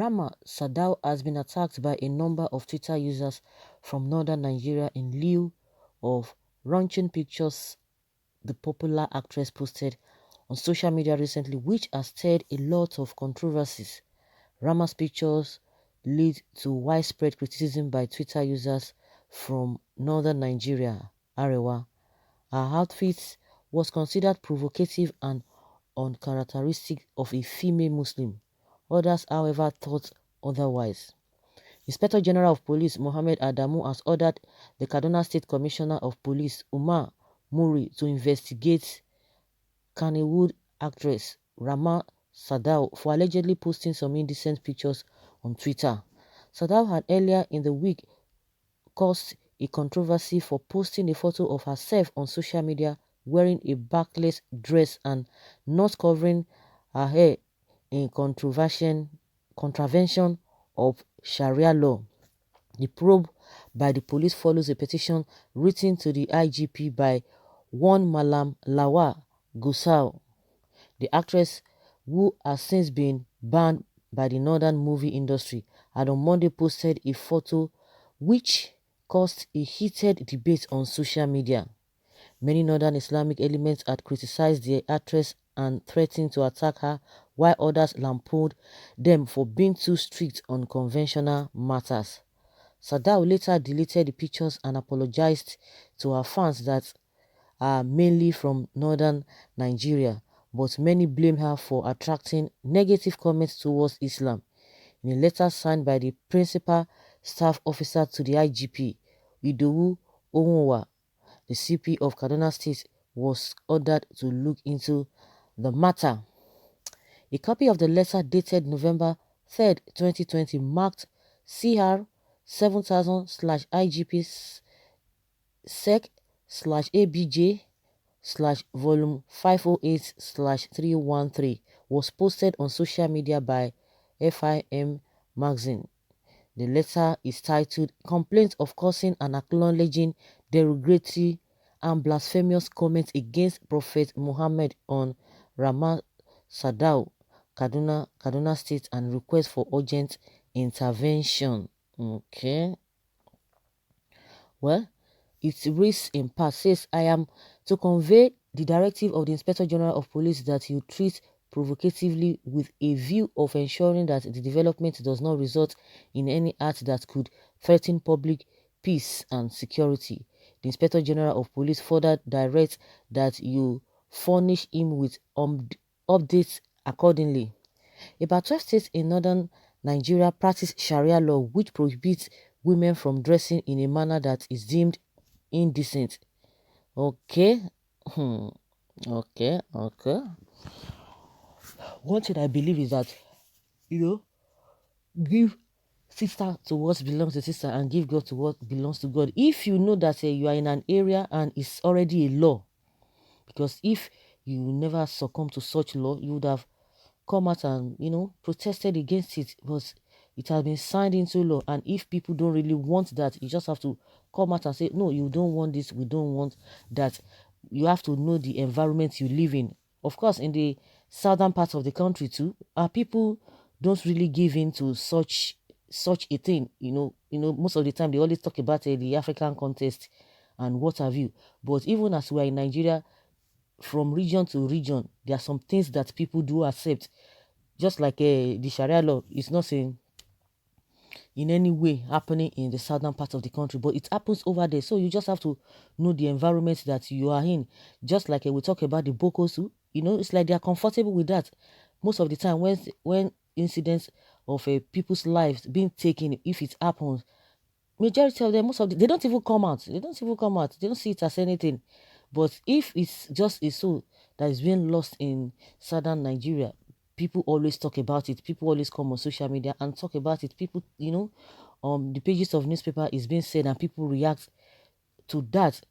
Rahama Sadau has been attacked by a number of Twitter users from northern Nigeria in lieu of launching pictures the popular actress posted on social media recently, which has stirred a lot of controversies. Rahama's pictures lead to widespread criticism by Twitter users from northern Nigeria, Arewa. Her outfit was considered provocative and uncharacteristic of a female Muslim. Others, however, thought otherwise. Inspector General of Police Mohammed Adamu has ordered the Kaduna State Commissioner of Police Umar Muri to investigate Kannywood actress Rahama Sadau for allegedly posting some indecent pictures on Twitter. Sadau had earlier in the week caused a controversy for posting a photo of herself on social media wearing a backless dress and not covering her hair in contravention of Sharia law. The probe by the police follows a petition written to the IGP by one Malam Lawa Gusau. The actress, who has since been banned by the northern movie industry, had on Monday posted a photo which caused a heated debate on social media. Many northern Islamic elements had criticized the actress and threatened to attack her, while others lampooned them for being too strict on conventional matters. Sadau later deleted the pictures and apologized to her fans that are mainly from northern Nigeria, but many blame her for attracting negative comments towards Islam. In a letter signed by the principal staff officer to the IGP, Idowu Onwa, the CP of Kaduna State was ordered to look into the matter. A copy of the letter dated November 3rd, 2020 marked CR 7000/IGP sec/ABJ/volume 508/313 was posted on social media by FIM magazine. The letter is titled Complaint of Causing and Acknowledging Derogatory and Blasphemous Comments Against Prophet Muhammad on Rahama Sadau, Kaduna State, and request for urgent intervention. Okay. Well, it reads in part, says, I am to convey the directive of the Inspector General of Police that you treat provocatively with a view of ensuring that the development does not result in any act that could threaten public peace and security. The Inspector General of Police further directs that you furnish him with updates accordingly. About 12 states in northern Nigeria practice Sharia law, which prohibits women from dressing in a manner that is deemed indecent. Okay. Okay. One thing I believe is that, give sister to what belongs to sister and give God to what belongs to God. If you know that you are in an area and it's already a law, because if you never succumb to such law, you would have come out and, protested against it, because it has been signed into law. And if people don't really want that, you just have to come out and say, no, you don't want this, we don't want that. You have to know the environment you live in. Of course, in the southern parts of the country too, people don't really give in to such a thing. Most of the time they always talk about the African context and what have you. But even as we are in Nigeria, from region to region, there are some things that people do accept. Just like the Sharia law is not saying in any way happening in the southern part of the country, but it happens over there. So you just have to know the environment that you are in. Just like we talk about the Bokosu, it's like they are comfortable with that. Most of the time when incidents of people's lives being taken, if it happens, majority of them, they don't even come out. They don't see it as anything. But if it's just a soul that is being lost in southern Nigeria, people always talk about it. People always come on social media and talk about it. People, the pages of newspaper is being said and people react to that.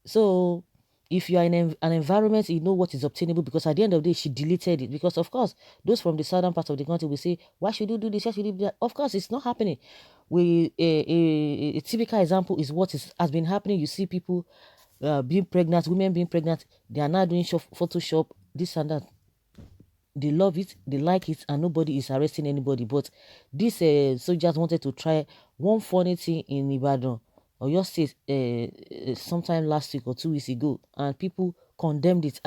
So if you are in an environment, you know what is obtainable, because at the end of the day, she deleted it. Because of course, those from the southern part of the country will say, why should you do this? Why should you do that? Of course, it's not happening. A typical example is what has been happening. You see people being pregnant, women being pregnant, they are now doing Photoshop, this and that. they love it, they like it, and nobody is arresting anybody. But these soldiers wanted to try one funny thing in Ibadan or your state sometime last week or 2 weeks ago, and people condemned it.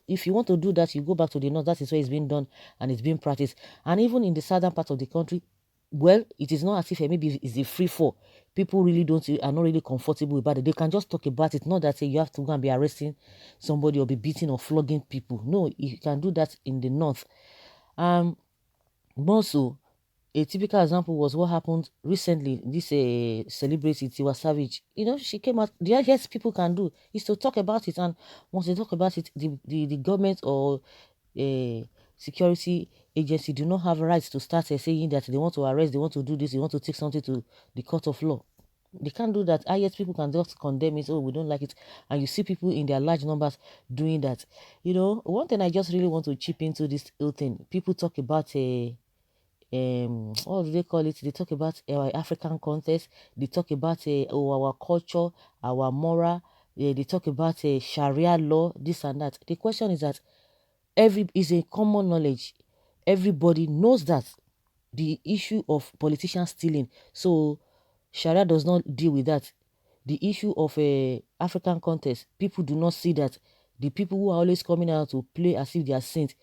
If you want to do that, you go back to the north. That is where it's being done and it's being practiced. And even in the southern part of the country, well, it is not as if maybe it's a free fall. People really are not really comfortable about it. They can just talk about it. Not that you have to go and be arresting somebody or be beating or flogging people. No, you can do that in the north. More so, a typical example was what happened recently. This celebrity Tiwa Savage, she came out. The highest people can do is to talk about it, and once they talk about it, the government or security agency do not have rights to start saying that they want to arrest, they want to do this, they want to take something to the court of law. They can't do that. Highest people can just condemn it. Oh, we don't like it, and you see people in their large numbers doing that. One thing I just really want to chip into this whole thing. People talk about what do they call it? They talk about our African context. They talk about our culture, our moral. They talk about Sharia law, this and that. The question is that is a common knowledge. Everybody knows that the issue of politicians stealing. So Sharia does not deal with that. The issue of African context, people do not see that. The people who are always coming out to play as if they are saints,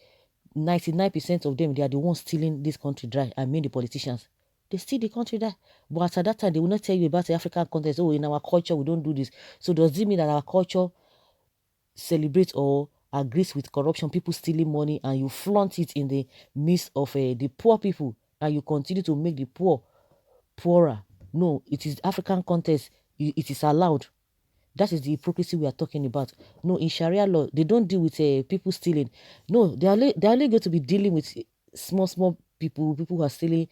99% of them, they are the ones stealing this country dry. I mean the politicians. They steal the country dry. But at that time, they will not tell you about the African context. Oh, in our culture, we don't do this. So does it mean that our culture celebrates or agrees with corruption, people stealing money, and you flaunt it in the midst of the poor people, and you continue to make the poor poorer? No, it is African context. It is allowed. That is the hypocrisy we are talking about. No, in Sharia law, they don't deal with people stealing. No, they're only going to be dealing with small people who are stealing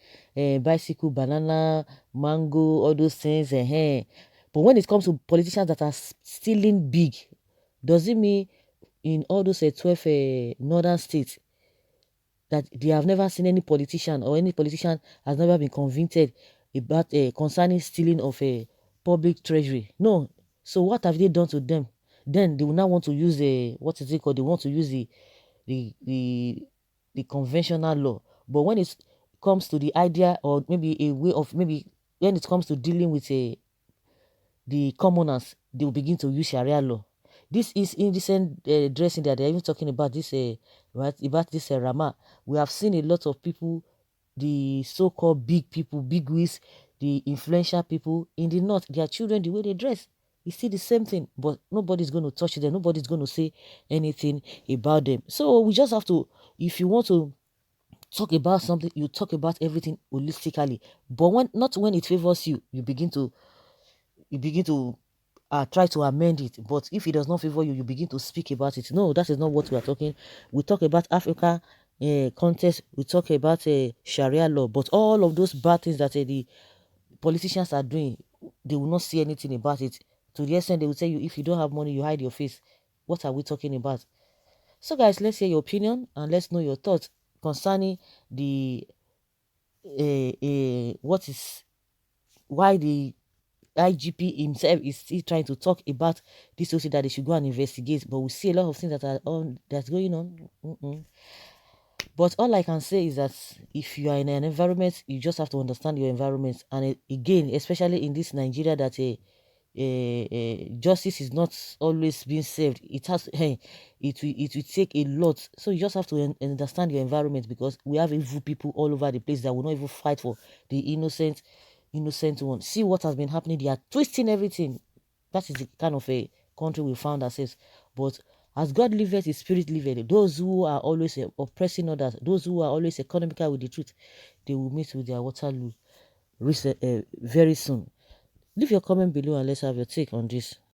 bicycle, banana, mango, all those things. But when it comes to politicians that are stealing big, does it mean in all those 12 northern states that they have never seen any politician or any politician has never been convicted about concerning stealing of a public treasury? No. So what have they done to them? Then they will now want to use what is it called? They want to use the the the conventional law. But when it comes to the idea or maybe a way of maybe when it comes to dealing with the commoners, they will begin to use Sharia law. This is indecent dressing that they're even talking about this right about this Rahama. We have seen a lot of people, the so-called big people, big wigs, the influential people in the north, their children, the way they dress. You see the same thing, but nobody's going to touch them. Nobody's going to say anything about them. So we just have to, if you want to talk about something, you talk about everything holistically. But not when it favors you, you begin to try to amend it. But if it does not favor you, you begin to speak about it. No, that is not what we are talking. We talk about Africa context. We talk about Sharia law. But all of those bad things that the politicians are doing, they will not see anything about it. To the extent they will tell you, if you don't have money, you hide your face. What are we talking about? So guys, let's hear your opinion and let's know your thoughts concerning the what is why the IGP himself is still trying to talk about this also that they should go and investigate. But we see a lot of things that are that's going on. But all I can say is that if you are in an environment, you just have to understand your environment. And again, especially in this Nigeria, that justice is not always being served. It has, hey, it will take a lot. So you just have to understand your environment, because we have evil people all over the place that will not even fight for the innocent one. See what has been happening. They are twisting everything. That is the kind of a country we found ourselves. But as God liveth, His Spirit liveth. Those who are always oppressing others, those who are always economical with the truth, they will meet with their Waterloo very soon. Leave your comment below and let's have your take on this.